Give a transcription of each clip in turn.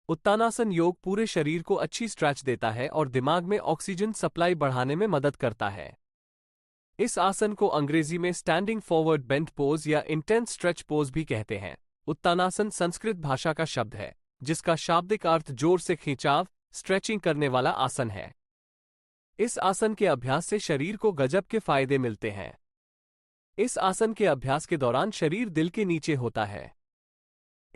उत्तानासन योग पूरे शरीर को अच्छी स्ट्रेच देता है और दिमाग में ऑक्सीजन सप्लाई बढ़ाने में मदद करता है। इस आसन को अंग्रेजी में स्टैंडिंग फॉरवर्ड बेंट पोज या इंटेंस स्ट्रेच पोज भी कहते हैं। उत्तानासन संस्कृत भाषा का शब्द है, जिसका शाब्दिक अर्थ जोर से खिंचाव, स्ट्रेचिंग करने वाला आसन है। इस आसन के अभ्यास से शरीर को गजब के फायदे मिलते हैं। इस आसन के अभ्यास के दौरान शरीर दिल के नीचे होता है।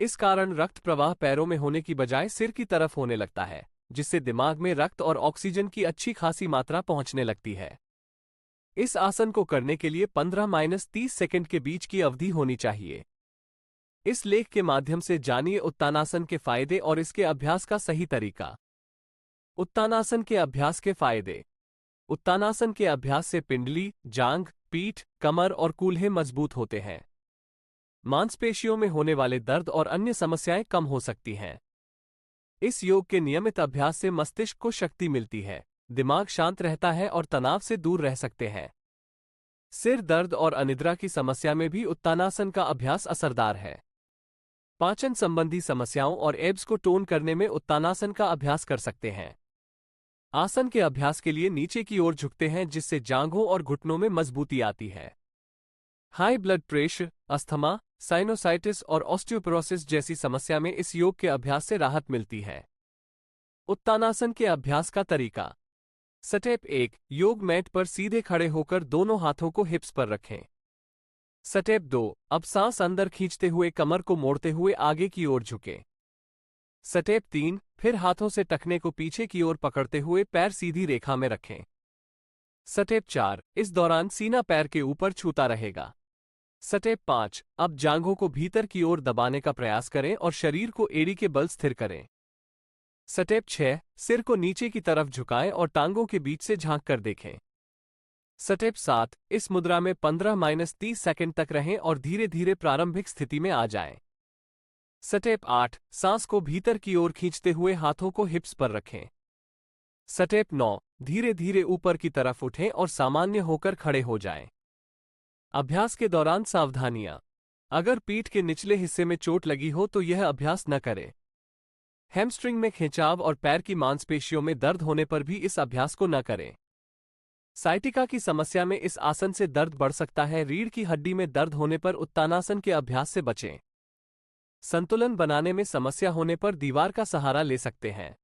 इस कारण रक्त प्रवाह पैरों में होने की बजाय सिर की तरफ होने लगता है, जिससे दिमाग में रक्त और ऑक्सीजन की अच्छी खासी मात्रा पहुंचने लगती है। इस आसन को करने के लिए 15-30 सेकंड के बीच की अवधि होनी चाहिए। इस लेख के माध्यम से जानिए उत्तानासन के फायदे और इसके अभ्यास का सही तरीका। उत्तानासन के अभ्यास के फायदे। उत्तानासन के अभ्यास से पिंडली, जांघ, पीठ, कमर और कूल्हे मजबूत होते हैं। मांसपेशियों में होने वाले दर्द और अन्य समस्याएं कम हो सकती हैं। इस योग के नियमित अभ्यास से मस्तिष्क को शक्ति मिलती है, दिमाग शांत रहता है और तनाव से दूर रह सकते हैं। सिर दर्द और अनिद्रा की समस्या में भी उत्तानासन का अभ्यास असरदार है। पाचन संबंधी समस्याओं और एब्स को टोन करने में उत्तानासन का अभ्यास कर सकते हैं। आसन के अभ्यास के लिए नीचे की ओर झुकते हैं, जिससे जांघों और घुटनों में मजबूती आती है। High blood pressure, asthma, sinusitis और ऑस्टियोपोरोसिस जैसी समस्या में इस योग के अभ्यास से राहत मिलती है। उत्तानासन के अभ्यास का तरीका। स्टेप 1, योग मैट पर सीधे खड़े होकर दोनों हाथों को हिप्स पर रखें। स्टेप 2, अब सांस अंदर खींचते हुए कमर को मोड़ते हुए आगे की ओर झुकें। स्टेप 3, फिर हाथों से टखने को पीछे की ओर पकड़ते हुए पैर सीधी रेखा में रखें। स्टेप 4, इस दौरान सीना पैर के ऊपर छूता रहेगा। स्टेप 5, अब जांघों को भीतर की ओर दबाने का प्रयास करें और शरीर को एड़ी के बल स्थिर करें। स्टेप 6, सिर को नीचे की तरफ झुकाएं और टांगों के बीच से झांक कर देखें। स्टेप 7, इस मुद्रा में 15-30 सेकंड तक रहें और धीरे धीरे प्रारंभिक स्थिति में आ जाएं। स्टेप 8, सांस को भीतर की ओर खींचते हुए हाथों को हिप्स पर रखें। स्टेप 9, धीरे धीरे ऊपर की तरफ उठें और सामान्य होकर खड़े हो जाएं। अभ्यास के दौरान सावधानियां। अगर पीठ के निचले हिस्से में चोट लगी हो तो यह अभ्यास न करें। हैमस्ट्रिंग में खिंचाव और पैर की मांसपेशियों में दर्द होने पर भी इस अभ्यास को न करें। साइटिका की समस्या में इस आसन से दर्द बढ़ सकता है। रीढ़ की हड्डी में दर्द होने पर उत्तानासन के अभ्यास से बचें। संतुलन बनाने में समस्या होने पर दीवार का सहारा ले सकते हैं।